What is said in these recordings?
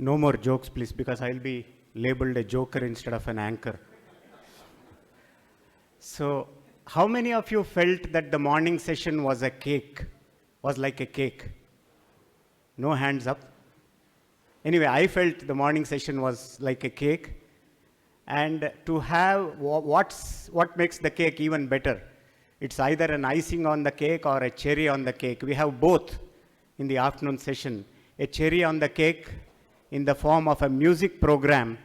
No more jokes, please, because I'll be labeled a joker instead of an anchor. So, how many of you felt that the morning session was like a cake? No hands up. Anyway, I felt the morning session was like a cake. And to have what makes the cake even better? It's either an icing on the cake or a cherry on the cake. We have both in the afternoon session. A cherry on the cake in the form of a music program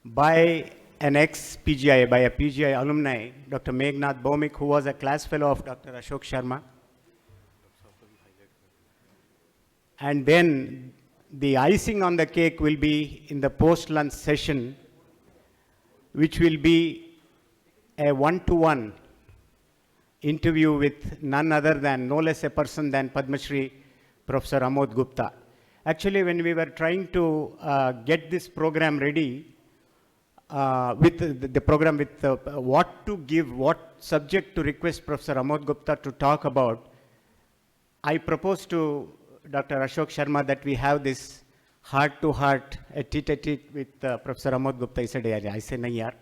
by an ex-PGI, by a PGI alumni, Dr. Meghnath Bhaumik, who was a class fellow of Dr. Ashok Sharma. And then the icing on the cake will be in the post-lunch session, which will be a one-to-one interview with none other than, no less a person than Padma Shri Professor Amod Gupta. Actually, when we were trying to get this program ready, with the program with what to give, what subject to request Professor Amod Gupta to talk about, I proposed to Dr. Ashok Sharma that we have this heart-to-heart, a tete-a-tete with Professor Amod Gupta. He said, I said, nahi yaar,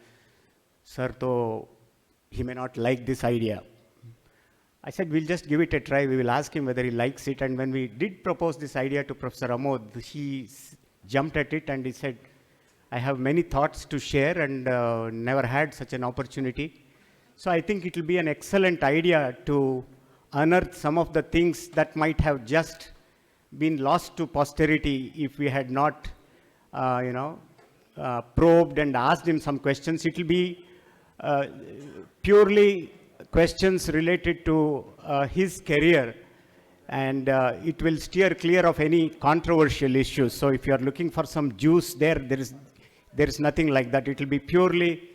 sir, to he may not like this idea. I said, we'll just give it a try. We will ask him whether he likes it. And when we did propose this idea to Professor Amod, he jumped at it and he said, I have many thoughts to share and never had such an opportunity. So I think it will be an excellent idea to unearth some of the things that might have just been lost to posterity if we had not, probed and asked him some questions. It will be purely questions related to his career, and it will steer clear of any controversial issues. So if you are looking for some juice there is nothing like that. It will be purely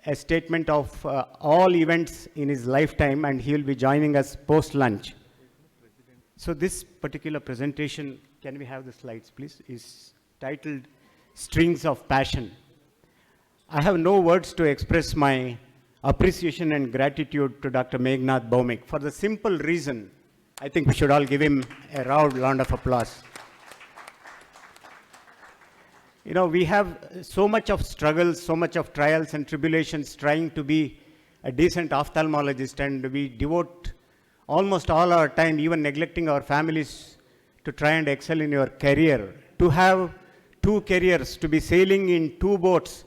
a statement of all events in his lifetime, and he will be joining us post-lunch. So this particular presentation, can we have the slides, please, is titled Strings of Passion. I have no words to express my appreciation and gratitude to Dr. Meghnath Bhaumik for the simple reason, I think we should all give him a round of applause. You know, we have so much of struggles, so much of trials and tribulations trying to be a decent ophthalmologist, and we devote almost all our time, even neglecting our families, to try and excel in your career. To have two careers, to be sailing in two boats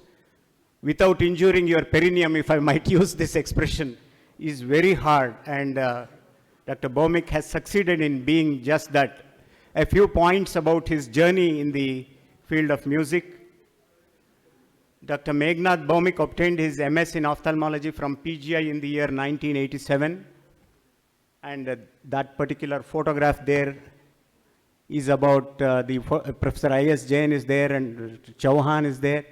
without injuring your perineum, if I might use this expression, is very hard. And Dr. Bhaumik has succeeded in being just that. A few points about his journey in the field of music. Dr. Meghnath Bhaumik obtained his MS in ophthalmology from PGI in the year 1987. And that particular photograph there is about Professor I.S. Jain is there and Chauhan is there,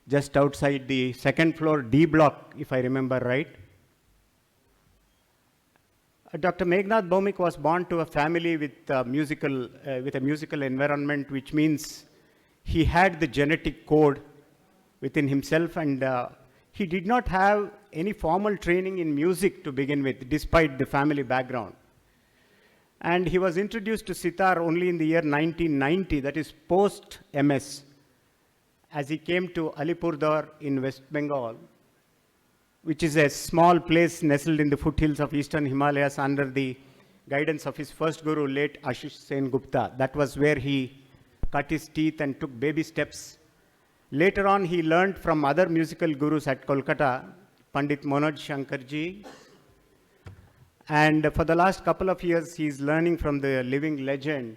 just outside the second floor D block, if I remember right. Dr. Meghnath Bhaumik was born to a family with a musical environment, which means he had the genetic code within himself, and he did not have any formal training in music to begin with, despite the family background. And he was introduced to sitar only in the year 1990, that is post-MS, as he came to Alipurdwar in West Bengal, which is a small place nestled in the foothills of eastern Himalayas under the guidance of his first guru, late Ashish Sen Gupta. That was where he cut his teeth and took baby steps. Later on, he learned from other musical gurus at Kolkata, Pandit Manoj Shankarji. And for the last couple of years, he is learning from the living legend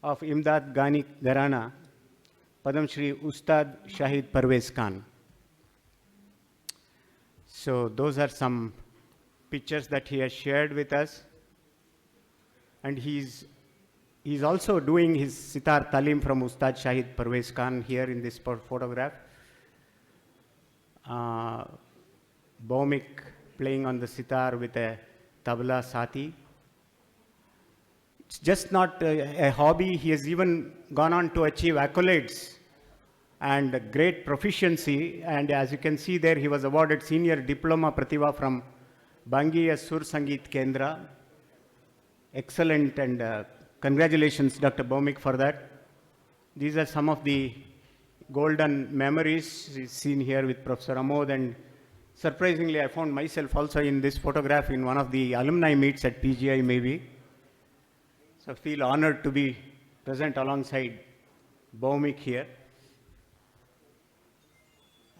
of Imdad Gani Gharana, Padam Shri Ustad Shahid Parvez Khan. So those are some pictures that he has shared with us. And he's also doing his sitar talim from Ustad Shahid Parvez Khan here in this photograph. Bhaumik playing on the sitar with a tabla sati. It's just not a hobby. He has even gone on to achieve accolades and great proficiency. And as you can see there, he was awarded Senior Diploma Pratibha from Bangiya Sur Sangeet Kendra. Excellent, and congratulations, Dr. Bhaumik, for that. These are some of the golden memories seen here with Professor Amod, and surprisingly, I found myself also in this photograph in one of the alumni meets at PGI maybe. So I feel honored to be present alongside Bhaumik here.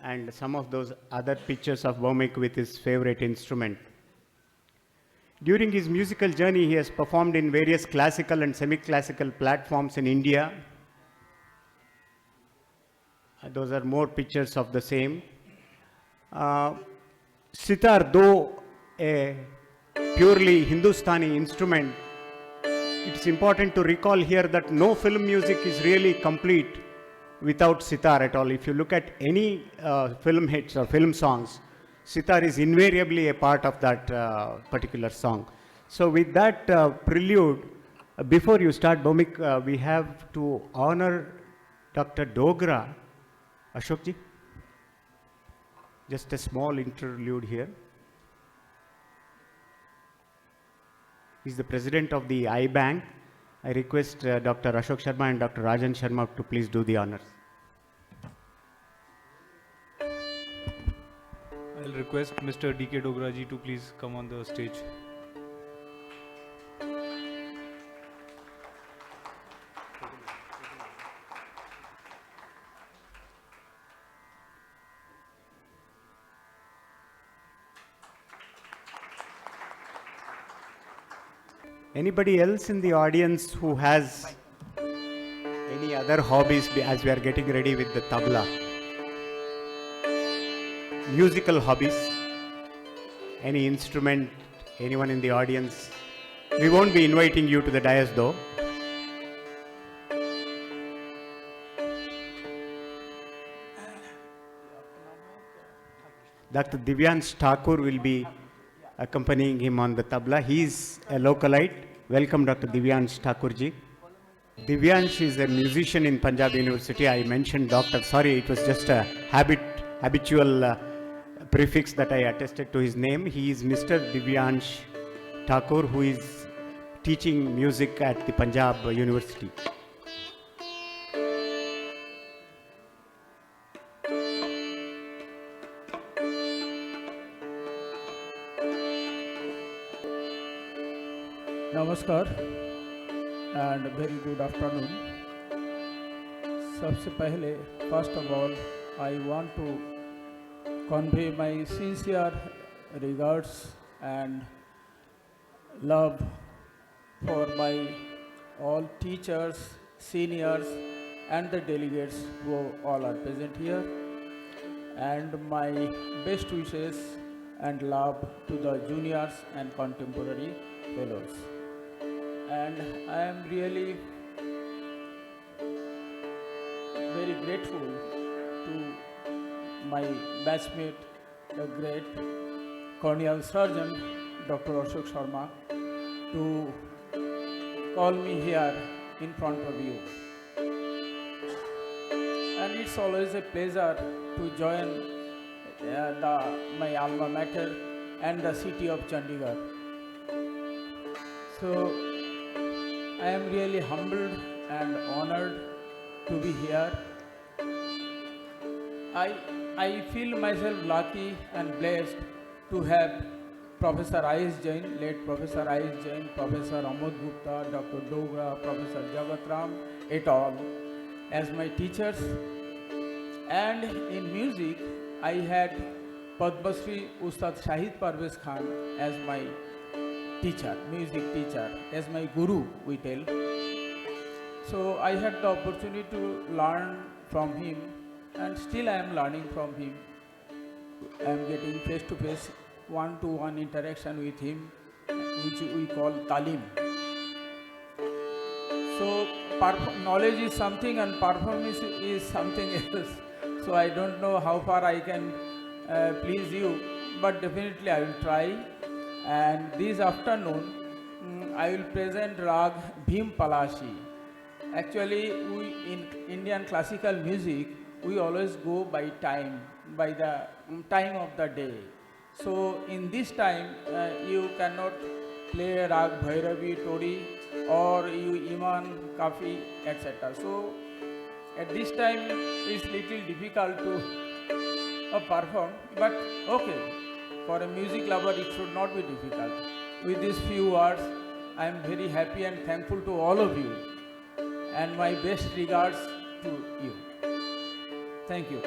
And some of those other pictures of Bhaumik with his favorite instrument. During his musical journey, he has performed in various classical and semi-classical platforms in India. Those are more pictures of the same. Sitar, though a purely Hindustani instrument, it's important to recall here that no film music is really complete without sitar at all. If you look at any film hits or film songs, sitar is invariably a part of that particular song. So with that prelude, before you start, Bhaumik, we have to honor Dr. Dogra. Ashokji, just a small interlude here. He's the president of the iBank. I request Dr. Ashok Sharma and Dr. Rajan Sharma to please do the honors. I'll request Mr. D.K. Dograji to please come on the stage. Anybody else in the audience who has any other hobbies as we are getting ready with the tabla? Musical hobbies? Any instrument? Anyone in the audience? We won't be inviting you to the dais though. Dr. Divyansh Thakur will be accompanying him on the tabla. He is a localite. Welcome, Dr. Divyansh Thakurji. Divyansh is a musician in Punjab University. I mentioned doctor. Sorry, it was just a habitual prefix that I attested to his name. He is Mr. Divyansh Thakur, who is teaching music at the Punjab University. नमस्कार and very good afternoon. सबसे पहले first of all I want to convey my sincere regards and love for my all teachers, seniors and the delegates who all are present here, and my best wishes and love to the juniors and contemporary fellows. And I am really very grateful to my batchmate, the great corneal surgeon, Dr. Ashok Sharma, to call me here in front of you. And it's always a pleasure to join my alma mater and the city of Chandigarh. So I am really humbled and honored to be here. I feel myself lucky and blessed to have Professor Ayush Jain, late Professor Ayush Jain, Professor Amod Gupta, Dr. Dogra, Professor Jagat Ram, et al. As my teachers. And in music, I had Padma Shri Ustad Shahid Parvez Khan as my teacher, music teacher, as my guru, we tell. So I had the opportunity to learn from him, and still I am learning from him. I am getting face-to-face, one-to-one interaction with him, which we call talim. So knowledge is something and performance is something else. So I don't know how far I can please you, but definitely I will try. And this afternoon, I will present Rag Bhim Palashi. Actually, we in Indian classical music, we always go by time, by the time of the day. So in this time, you cannot play Rag Bhairavi, Tori, or you Iman, Kafi, etc. So At this time, it's little difficult to perform, but okay. For a music lover, it should not be difficult. With these few words, I am very happy and thankful to all of you, and my best regards to you. Thank you.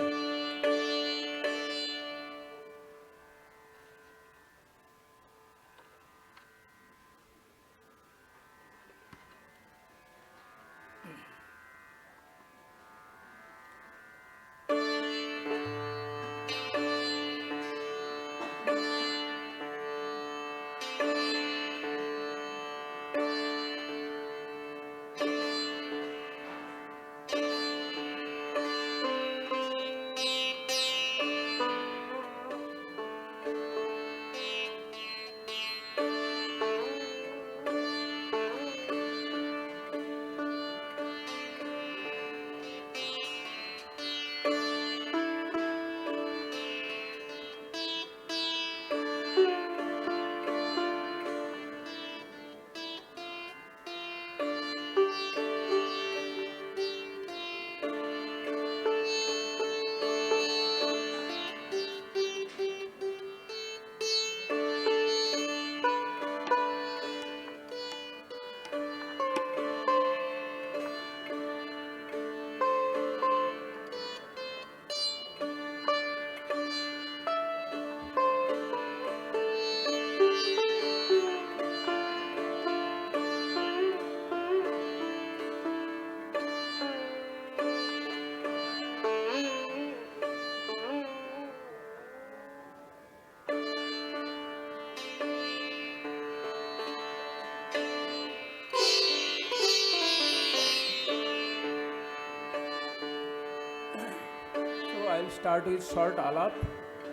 So I'll start with short alap,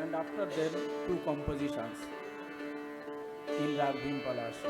and after then two compositions in Rag Bhim Palash.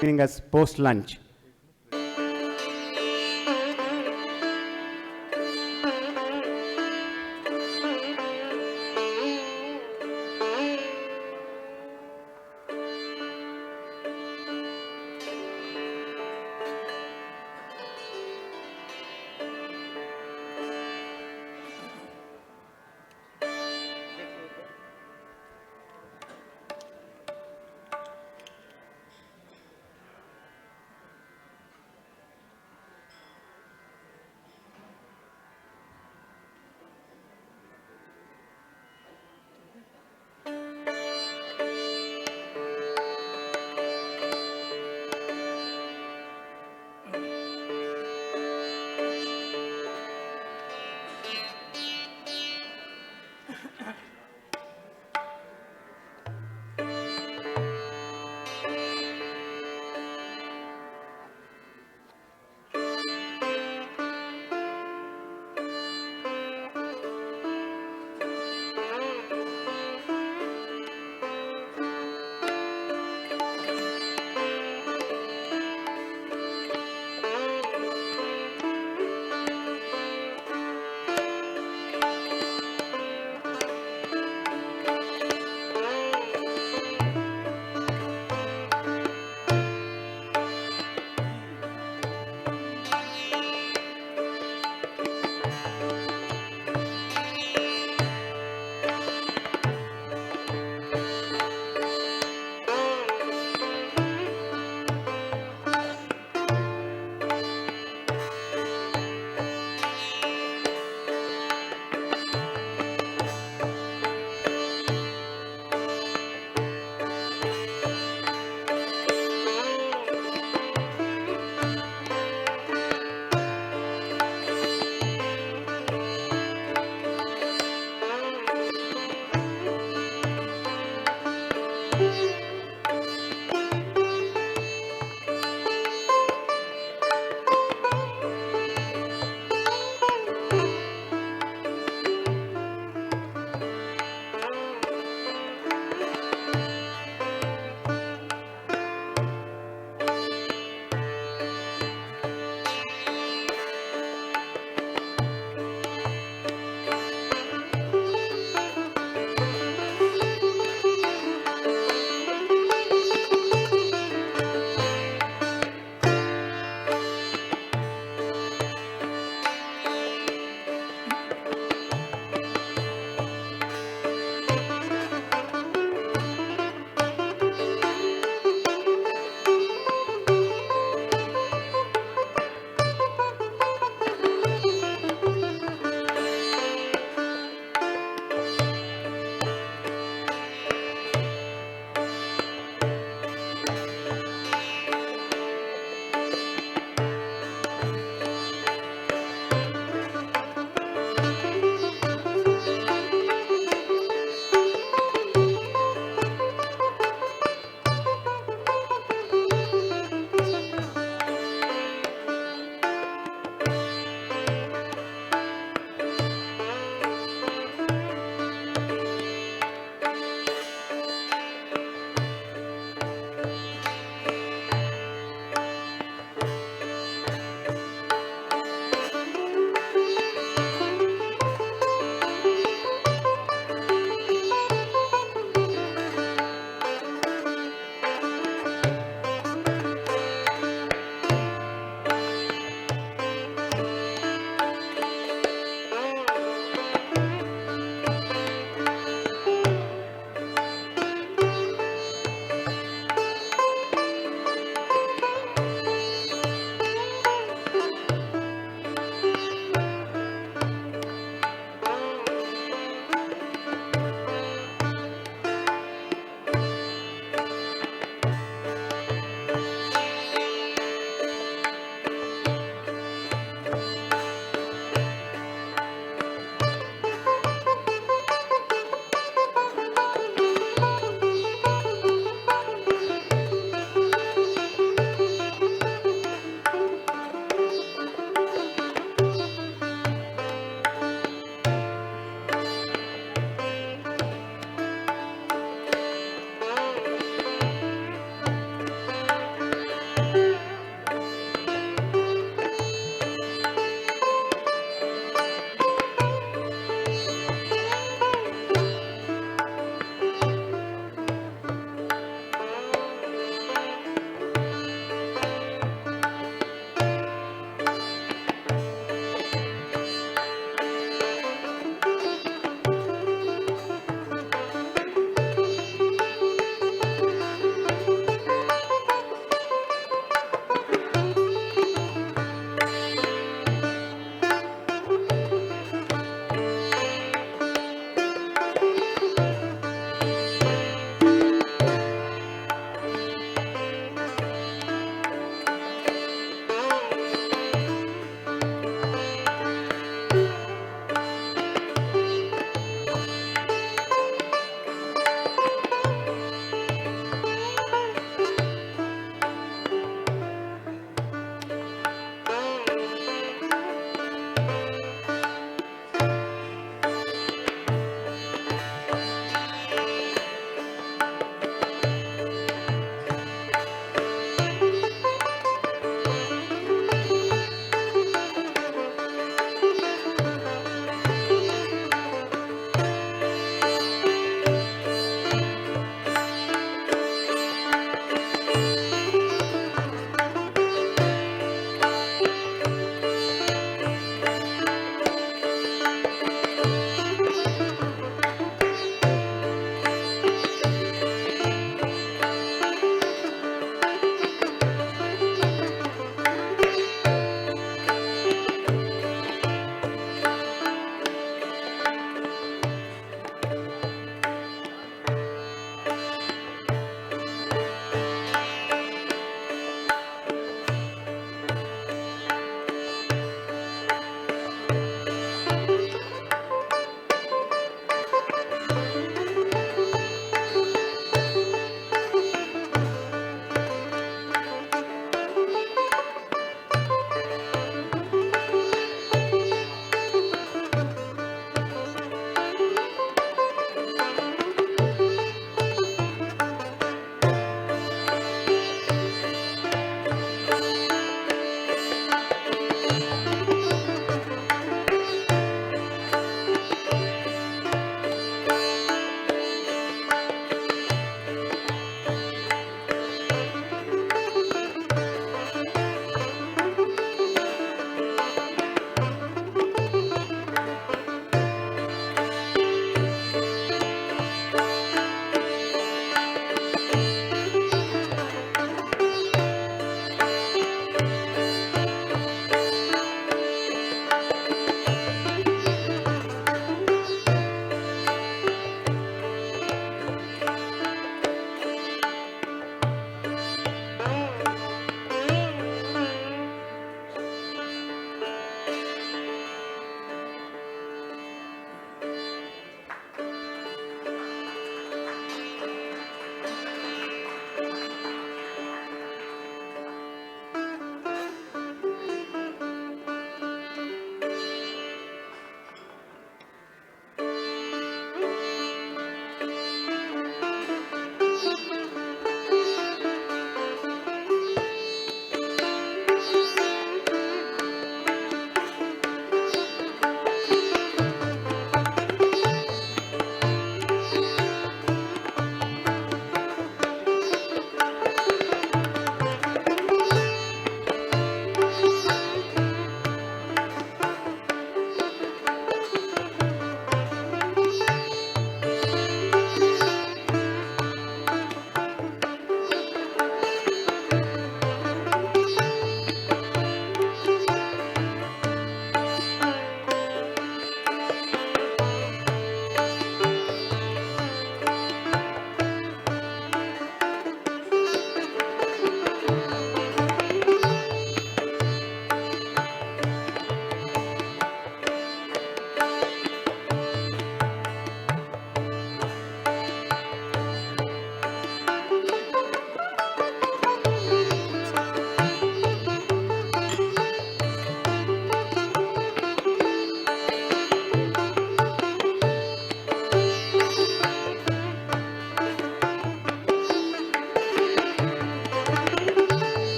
giving us post lunch.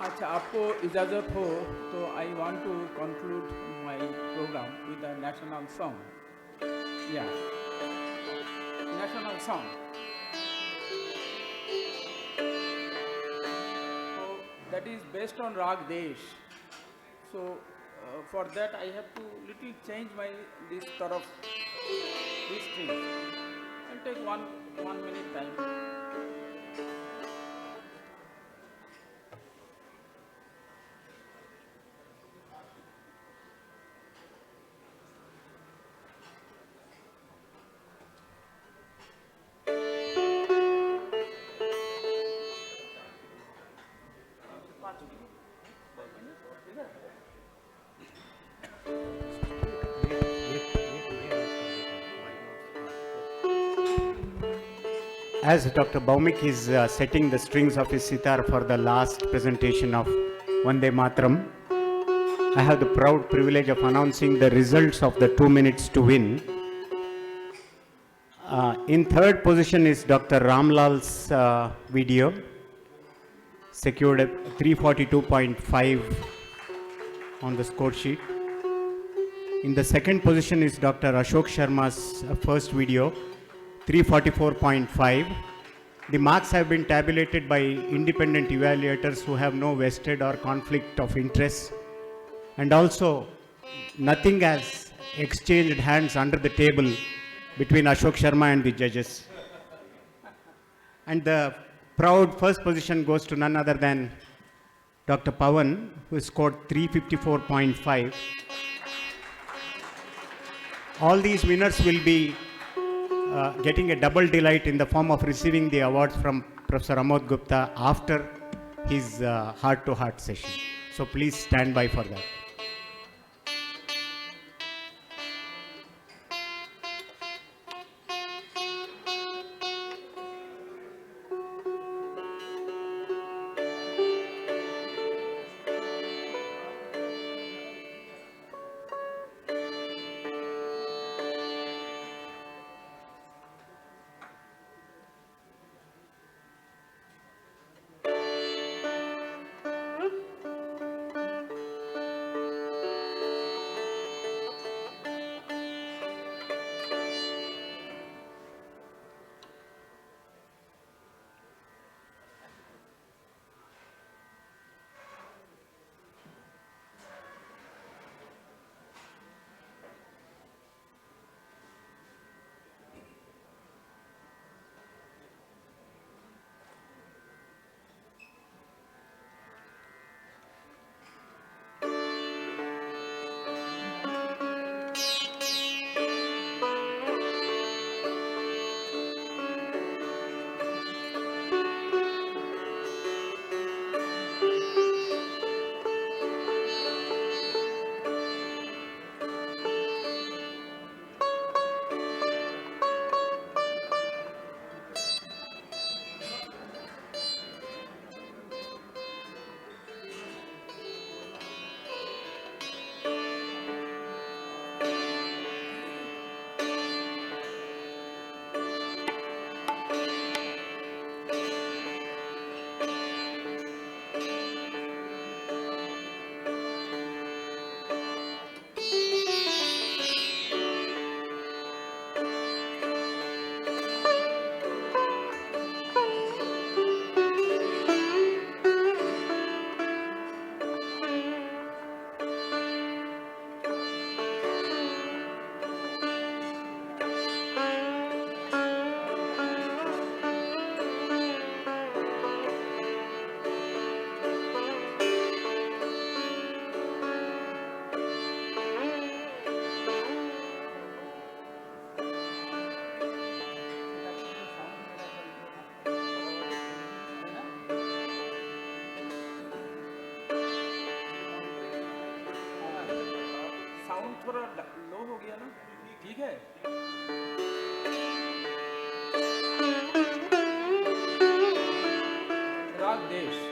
अच्छा, आपको इजाज़त हो तो I want to conclude my programme with the national song. Yeah, national song. So that is based on Rag Desh. So for that I have to little change my this taraf, this string. I'll take one minute time. As Dr. Baumik is setting the strings of his sitar for the last presentation of Vande Matram, I have the proud privilege of announcing the results of the 2 minutes to win. In third position is Dr. Ramlal's video, secured at 342.5 on the score sheet. In the second position is Dr. Ashok Sharma's first video, 344.5. The marks have been tabulated by independent evaluators who have no vested or conflict of interest, and also nothing has exchanged hands under the table between Ashok Sharma and the judges. And the proud first position goes to none other than Dr. Pawan, who scored 354.5. All these winners will be getting a double delight in the form of receiving the awards from Professor Amod Gupta after his heart-to-heart session. So please stand by for that. थोड़ा लो हो गया ना, ठीक है. राग देश.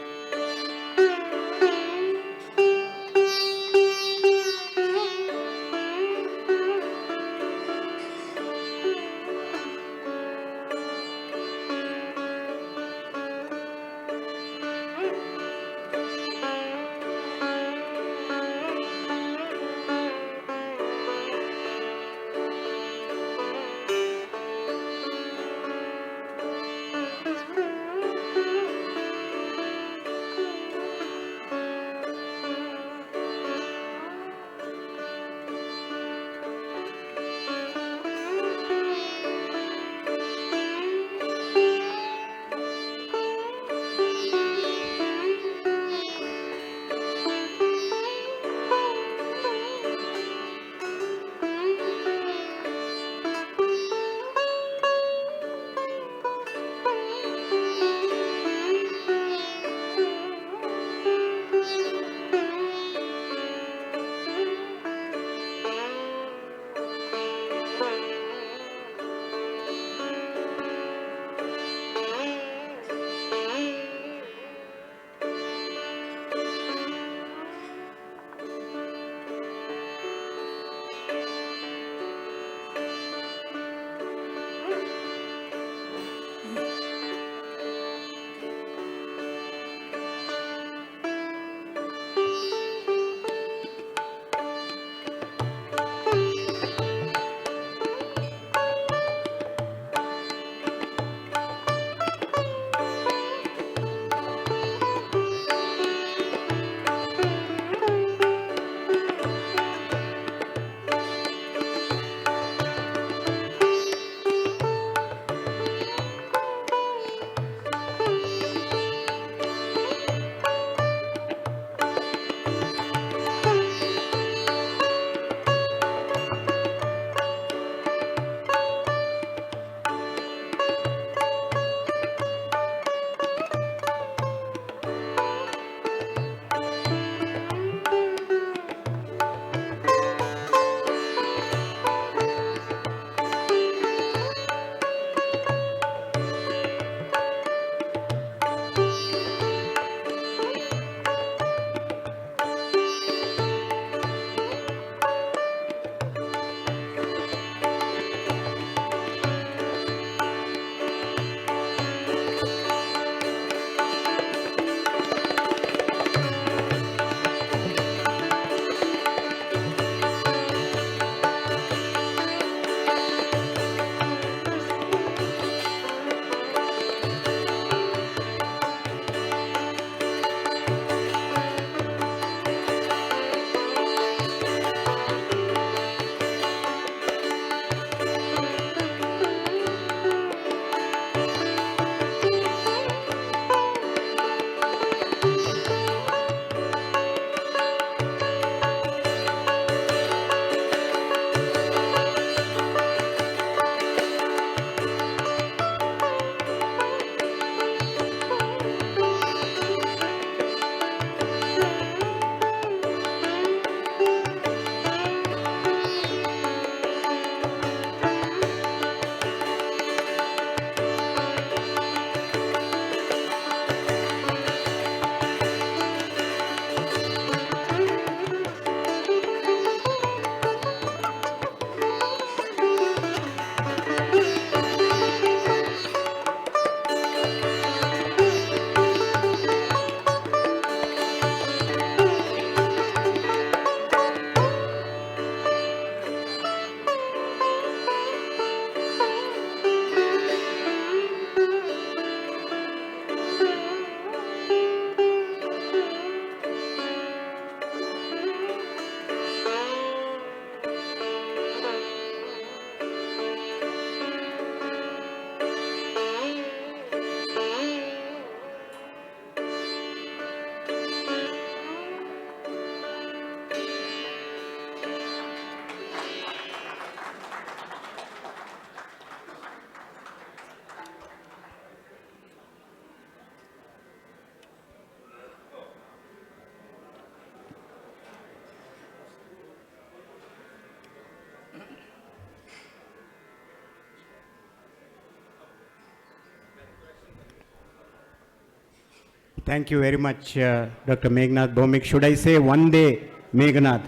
Thank you very much, Dr. Meghnath Bhomik. Should I say one day Meghnath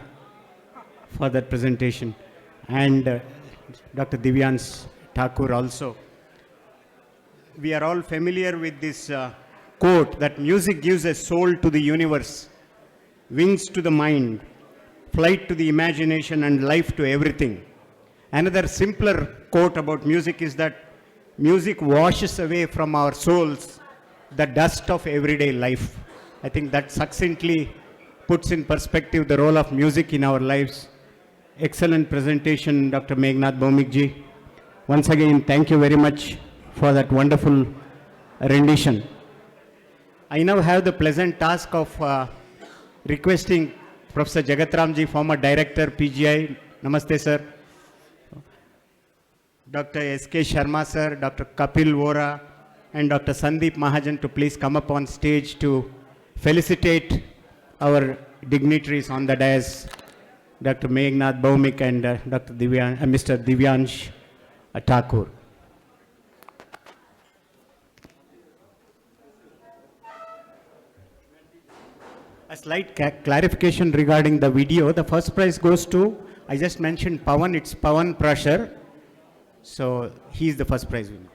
for that presentation? And Dr. Divyansh Thakur also. We are all familiar with this quote that music gives a soul to the universe, wings to the mind, flight to the imagination, and life to everything. Another simpler quote about music is that music washes away from our souls the dust of everyday life. I think that succinctly puts in perspective the role of music in our lives. Excellent presentation, Dr. Meghnath Bhomik ji. Once again, thank you very much for that wonderful rendition. I now have the pleasant task of requesting Professor Jagat Ramji, former director, PGI. Namaste, sir. Dr. S.K. Sharma, sir, Dr. Kapil Vora, and Dr. Sandeep Mahajan to please come up on stage to felicitate our dignitaries on the dais, Dr. Meghnath Bhomik and Mr. Divyansh Thakur. A slight clarification regarding the video. The first prize goes to, I just mentioned Pawan, it's Pawan Prashar. So he is the first prize winner.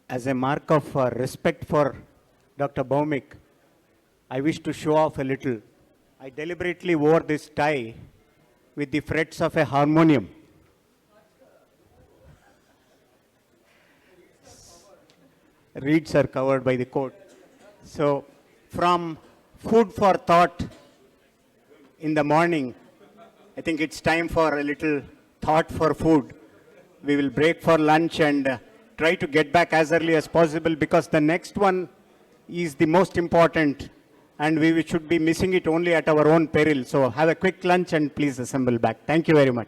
As a mark of respect for Dr. Bhomik, I wish to show off a little. I deliberately wore this tie with the frets of a harmonium. Reeds are covered by the coat. So, from food for thought in the morning, I think it's time for a little thought for food. We will break for lunch and try to get back as early as possible because the next one is the most important and we should be missing it only at our own peril. So have a quick lunch and please assemble back. Thank you very much.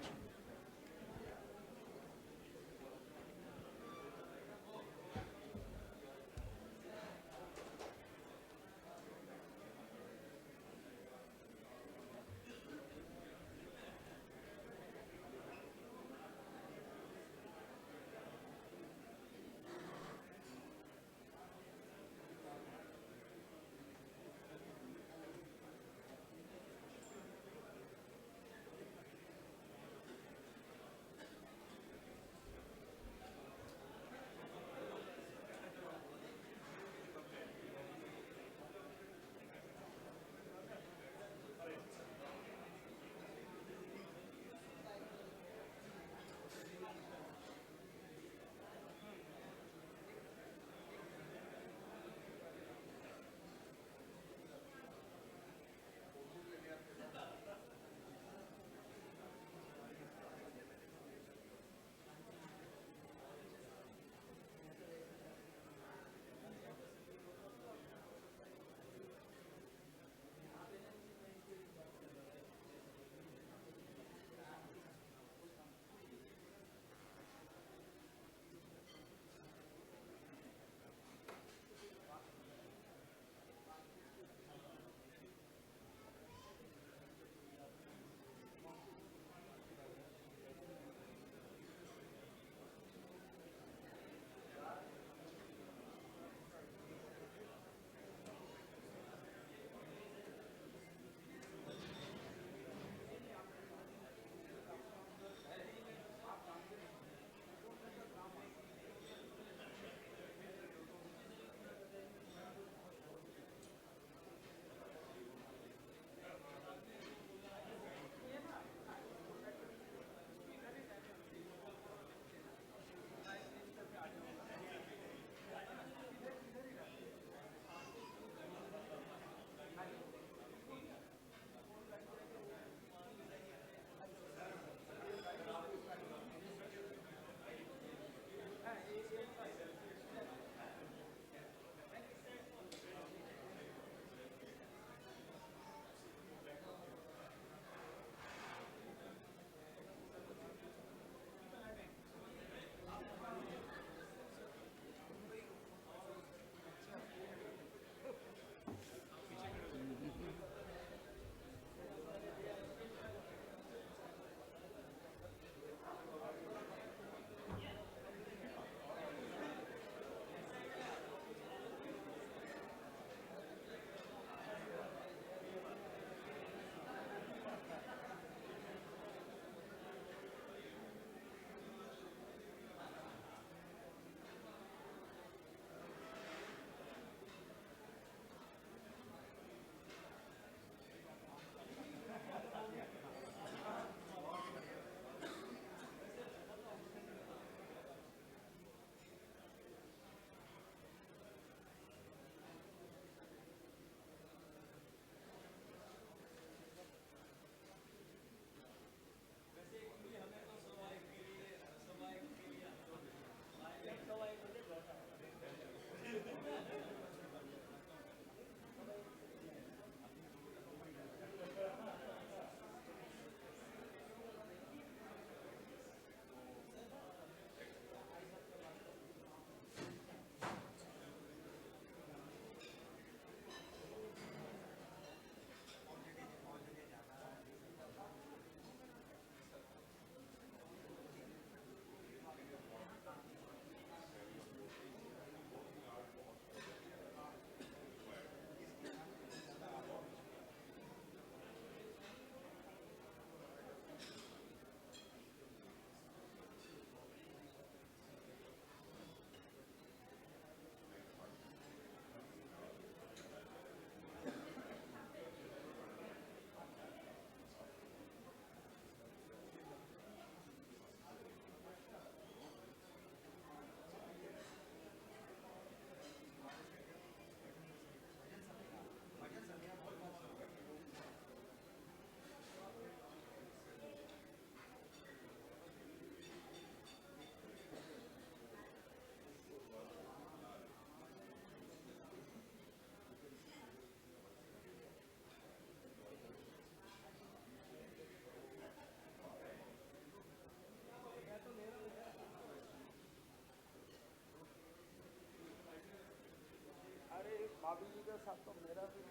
भाभी जी के साथ तो मेरा भी